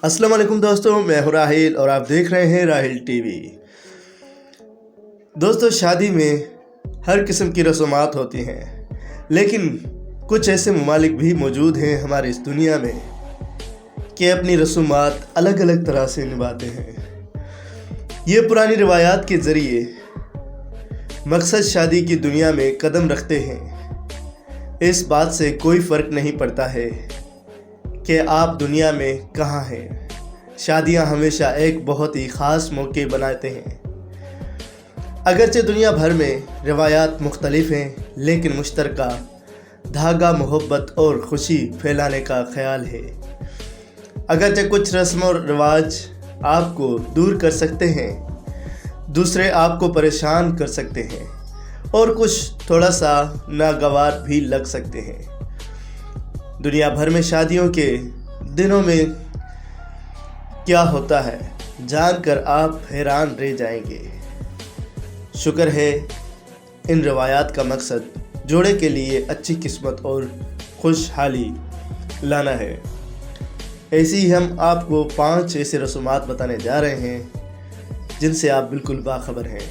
अस्सलाम वालेकुम दोस्तों, मैं हूं राहिल और आप देख रहे हैं राहिल टीवी। दोस्तों, शादी में हर किस्म की रस्मात होती हैं, लेकिन कुछ ऐसे ममालिक भी मौजूद हैं हमारी इस दुनिया में कि अपनी रस्मात अलग अलग तरह से निभाते हैं। ये पुरानी रिवायात के ज़रिए मकसद शादी की दुनिया में कदम रखते हैं। इस बात से कोई फ़र्क नहीं पड़ता है कि आप दुनिया में कहाँ हैं। शादियाँ हमेशा एक बहुत ही ख़ास मौके बनाते हैं। अगरचे दुनिया भर में रिवायात मुख्तलिफ हैं, लेकिन मुश्तरका धागा मोहब्बत और ख़ुशी फैलाने का ख्याल है। अगरचे कुछ रस्म और रिवाज आपको दूर कर सकते हैं, दूसरे आपको परेशान कर सकते हैं और कुछ थोड़ा सा नागवार भी लग सकते हैं। दुनिया भर में शादियों के दिनों में क्या होता है जानकर आप हैरान रह जाएंगे। शुक्र है इन रवायात का मकसद जोड़े के लिए अच्छी किस्मत और खुशहाली लाना है। ऐसे ही हम आपको 5 ऐसे रसूमात बताने जा रहे हैं जिनसे आप बिल्कुल बाखबर हैं।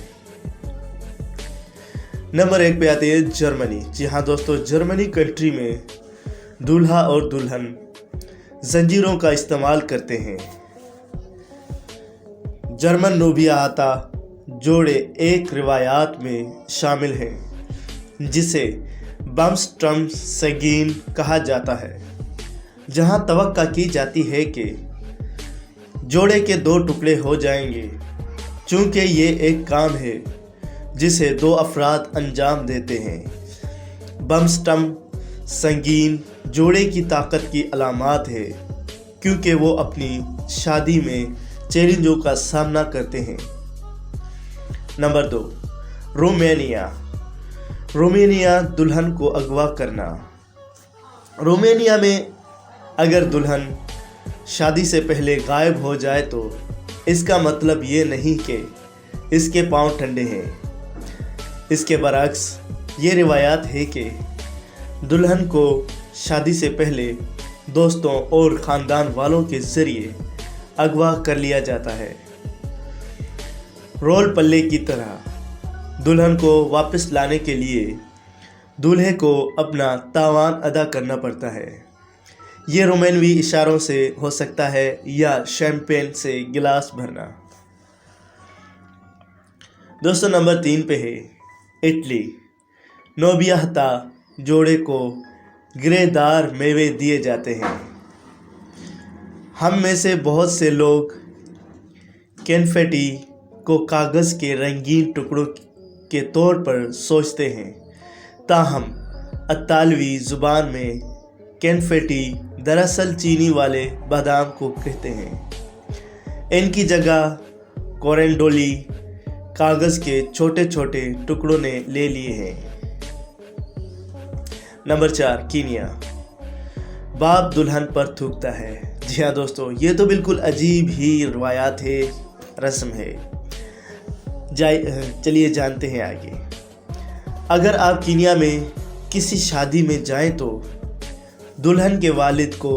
नंबर 1 पे आती है जर्मनी। जी हाँ दोस्तों, जर्मनी कंट्री में दूल्हा और दुल्हन जंजीरों का इस्तेमाल करते हैं। जर्मन नोबियाता जोड़े एक रिवायात में शामिल हैं जिसे बम्स्ट्रमसेगीन कहा जाता है, जहां तवक्का की जाती है कि जोड़े के 2 टुकड़े हो जाएंगे। चूँकि ये एक काम है जिसे 2 अफराद अंजाम देते हैं। बम्स्ट्रमसेगीन जोड़े की ताकत की अलामत है, क्योंकि वो अपनी शादी में चैलेंजों का सामना करते हैं। Number 2, Romania. रोमानिया दुल्हन को अगवा करना। रोमानिया में अगर दुल्हन शादी से पहले गायब हो जाए तो इसका मतलब ये नहीं कि इसके पांव ठंडे हैं। इसके बरक्स ये रिवायात है कि दुल्हन को शादी से पहले दोस्तों और ख़ानदान वालों के ज़रिए अगवा कर लिया जाता है। रोल पल्ले की तरह दुल्हन को वापस लाने के लिए दूल्हे को अपना तावान अदा करना पड़ता है। ये रोमानवी इशारों से हो सकता है या शैंपेन से गिलास भरना। दोस्तों, नंबर 3 पे है इटली। नोबियाता जोड़े को गिरेदार मेवे दिए जाते हैं। हम में से बहुत से लोग कन्फेटी को कागज़ के रंगीन टुकड़ों के तौर पर सोचते हैं, ताहम इतालवी ज़ुबान में कन्फेटी दरअसल चीनी वाले बादाम को कहते हैं। इनकी जगह कोरेंडोली कागज़ के छोटे छोटे टुकड़ों ने ले लिए हैं। Number 4, Kenya. बाप दुल्हन पर थूकता है। जी हाँ दोस्तों, ये तो बिल्कुल अजीब ही रवायात है, रस्म है। चलिए जानते हैं आगे। अगर आप कीनिया में किसी शादी में जाएं तो दुल्हन के वालिद को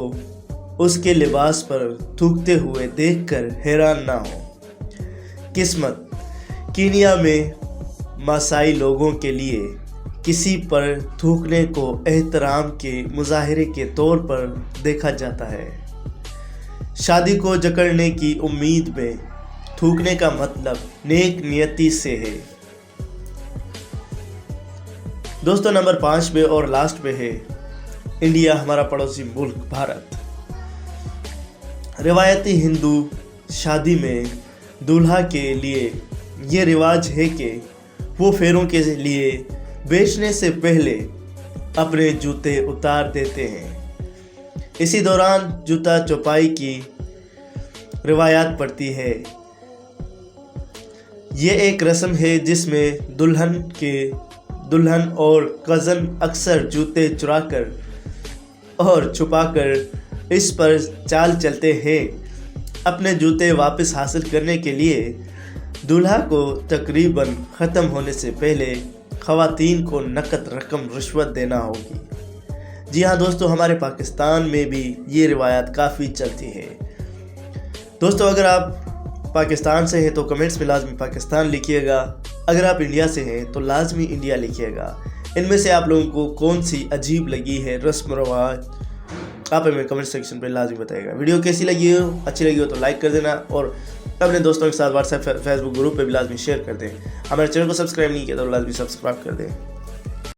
उसके लिबास पर थूकते हुए देखकर हैरान ना हो। किस्मत कीनिया में मासाई लोगों के लिए किसी पर थूकने को एहतराम के मुजाहरे के तौर पर देखा जाता है। शादी को जकड़ने की उम्मीद में थूकने का मतलब नेक नियति से है। दोस्तों, नंबर 5 पे और लास्ट पे है इंडिया, हमारा पड़ोसी मुल्क भारत। रिवायती हिंदू शादी में दूल्हा के लिए ये रिवाज है कि वो फेरों के लिए बेचने से पहले अपने जूते उतार देते हैं। इसी दौरान जूता चौपाई की रिवायत पड़ती है। ये एक रस्म है जिसमें दुल्हन और कज़न अक्सर जूते चुराकर और छुपाकर इस पर चाल चलते हैं। अपने जूते वापस हासिल करने के लिए दूल्हा को तकरीबन ख़त्म होने से पहले ख़वातीन को नकद रकम रिश्वत देना होगी। जी हाँ दोस्तों, हमारे पाकिस्तान में भी ये रिवायत काफ़ी चलती है। दोस्तों अगर आप पाकिस्तान से हैं तो कमेंट्स में लाजमी पाकिस्तान लिखिएगा, अगर आप इंडिया से हैं तो लाजमी इंडिया लिखिएगा। इनमें से आप लोगों को कौन सी अजीब लगी है रस्म रवाज, आप हमें कमेंट सेक्शन पे लाजमी बताइएगा। वीडियो कैसी लगी हो, अच्छी लगी हो तो लाइक कर देना और अपने दोस्तों के साथ व्हाट्सएप फेसबुक ग्रुप पे भी लाजमी शेयर कर दें। हमारे चैनल को सब्सक्राइब नहीं किया तो लाजमी सब्सक्राइब कर दें।